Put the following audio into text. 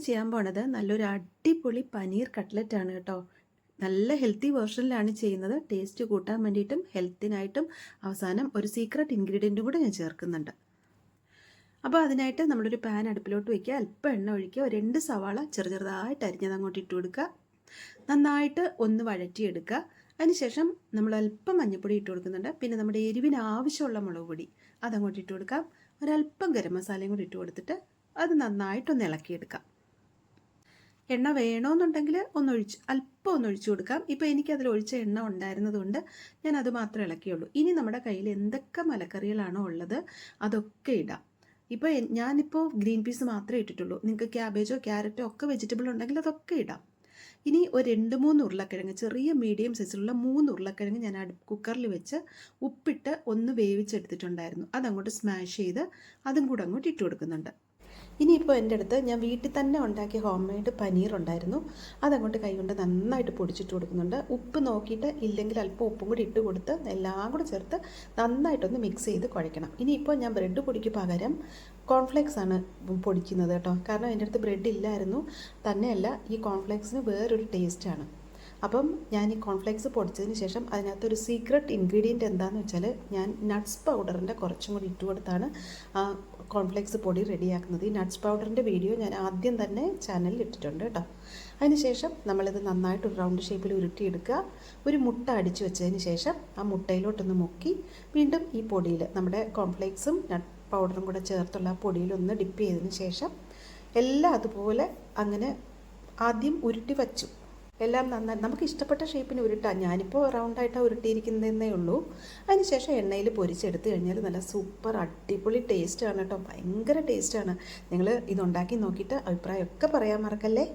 ചെയ്യാൻ പോണത് നല്ലൊരു അടിപൊളി പനീർ കട്ട്ലറ്റ് ആണ് കേട്ടോ. നല്ല ഹെൽത്തി വേർഷനിലാണ് ചെയ്യുന്നത്. ടേസ്റ്റ് കൂട്ടാൻ വേണ്ടിയിട്ടും ഹെൽത്തിനായിട്ടും അവസാനം ഒരു സീക്രട്ട് ഇൻഗ്രീഡിയൻറ്റും കൂടെ ഞാൻ ചേർക്കുന്നുണ്ട്. അപ്പോൾ അതിനായിട്ട് നമ്മളൊരു പാൻ അടുപ്പിലോട്ട് വയ്ക്കുക, അല്പം എണ്ണ ഒഴിക്കുക, 2 സവാള ചെറുതായിട്ട് അരിഞ്ഞത് അങ്ങോട്ട് ഇട്ട് കൊടുക്കുക, നന്നായിട്ട് ഒന്ന് വഴറ്റിയെടുക്കുക. അതിനുശേഷം നമ്മൾ അല്പം മഞ്ഞൾപ്പൊടി ഇട്ട് കൊടുക്കുന്നുണ്ട്, പിന്നെ നമ്മുടെ എരിവിന് ആവശ്യമുള്ള മുളക് പൊടി അതങ്ങോട്ട് ഇട്ട് കൊടുക്കാം, ഒരല്പം ഗരം മസാലയും കൂടി ഇട്ട് കൊടുത്തിട്ട് അത് നന്നായിട്ടൊന്ന് ഇളക്കിയെടുക്കാം. എണ്ണ വേണമെന്നുണ്ടെങ്കിൽ അല്പം ഒന്ന് ഒഴിച്ചു കൊടുക്കാം. ഇപ്പോൾ എനിക്കതിൽ ഒഴിച്ച എണ്ണ ഉണ്ടായിരുന്നതുകൊണ്ട് ഞാൻ അത് മാത്രമേ ഇളക്കിയുള്ളൂ. ഇനി നമ്മുടെ കയ്യിൽ എന്തൊക്കെ മലക്കറികളാണോ ഉള്ളത് അതൊക്കെ ഇടാം. ഇപ്പോൾ ഞാനിപ്പോൾ ഗ്രീൻ പീസ് മാത്രമേ ഇട്ടിട്ടുള്ളൂ. നിങ്ങൾക്ക് ക്യാബേജോ ക്യാരറ്റോ ഒക്കെ വെജിറ്റബിൾ ഉണ്ടെങ്കിൽ അതൊക്കെ ഇടാം. ഇനി ഒരു 2-3 ഉരുളക്കിഴങ്ങ്, ചെറിയ മീഡിയം സൈസിലുള്ള 3 ഉരുളക്കിഴങ്ങ് ഞാൻ കുക്കറിൽ വെച്ച് ഉപ്പിട്ട് ഒന്ന് വേവിച്ചെടുത്തിട്ടുണ്ടായിരുന്നു. അതങ്ങോട്ട് സ്മാഷ് ചെയ്ത് അതും കൂടെ അങ്ങോട്ട് ഇട്ട് കൊടുക്കുന്നുണ്ട്. ഇനിയിപ്പോൾ എൻ്റെ അടുത്ത് ഞാൻ വീട്ടിൽ തന്നെ ഉണ്ടാക്കിയ ഹോം മെയ്ഡ് പനീർ ഉണ്ടായിരുന്നു. അതങ്ങോട്ട് കൈകൊണ്ട് നന്നായിട്ട് പൊടിച്ചിട്ട് കൊടുക്കുന്നുണ്ട്. ഉപ്പ് നോക്കിയിട്ട് ഇല്ലെങ്കിൽ അല്പം ഉപ്പും കൂടി ഇട്ട് കൊടുത്ത് എല്ലാം കൂടെ ചേർത്ത് നന്നായിട്ടൊന്ന് മിക്സ് ചെയ്ത് കുഴയ്ക്കണം. ഇനിയിപ്പോൾ ഞാൻ ബ്രെഡ് പൊടിക്ക് പകരം കോൺഫ്ലേക്സ് ആണ് പൊടിക്കുന്നത് കേട്ടോ. കാരണം എൻ്റെ അടുത്ത് ബ്രെഡ് ഇല്ലായിരുന്നു. തന്നെയല്ല, ഈ കോൺഫ്ലേക്സിന് വേറൊരു ടേസ്റ്റാണ്. അപ്പം ഞാൻ ഈ കോൺഫ്ലേക്സ് പൊടിച്ചതിന് ശേഷം അതിനകത്തൊരു സീക്രട്ട് ഇൻഗ്രീഡിയൻറ്റ് എന്താണെന്ന് വെച്ചാൽ ഞാൻ നട്ട്സ് പൗഡറിൻ്റെ കുറച്ചും കൂടി ഇട്ട് കൊടുത്താണ് ആ കോൺഫ്ലേക്സ് പൊടി റെഡിയാക്കുന്നത്. ഈ നട്ട്സ് പൗഡറിൻ്റെ വീഡിയോ ഞാൻ ആദ്യം തന്നെ ചാനലിൽ ഇട്ടിട്ടുണ്ട് കേട്ടോ. അതിനുശേഷം നമ്മളിത് നന്നായിട്ട് ഒരു റൗണ്ട് ഷേപ്പിൽ ഉരുട്ടിയെടുക്കുക. ഒരു മുട്ട അടിച്ചു വെച്ചതിന് ശേഷം ആ മുട്ടയിലോട്ടൊന്ന് മുക്കി വീണ്ടും ഈ പൊടിയിൽ നമ്മുടെ കോൺഫ്ലേക്സും നട്ട് പൗഡറും കൂടെ ചേർത്തുള്ള ആ പൊടിയിലൊന്ന് ഡിപ്പ് ചെയ്തതിന് ശേഷം എല്ലാം അതുപോലെ അങ്ങനെ ആദ്യം ഉരുട്ടി വച്ചു. എല്ലാം നന്നായി നമുക്ക് ഇഷ്ടപ്പെട്ട ഷേപ്പിന് ഉരുട്ടാം. ഞാനിപ്പോൾ റൗണ്ടായിട്ടാണ് ഉരുട്ടിയിരിക്കുന്നതേ ഉള്ളൂ. അതിനുശേഷം എണ്ണയിൽ പൊരിച്ചെടുത്ത് കഴിഞ്ഞാൽ നല്ല സൂപ്പർ അടിപൊളി ടേസ്റ്റാണ് കേട്ടോ. ഭയങ്കര ടേസ്റ്റാണ്. നിങ്ങൾ ഇതുണ്ടാക്കി നോക്കിയിട്ട് അഭിപ്രായമൊക്കെ പറയാൻ മറക്കല്ലേ.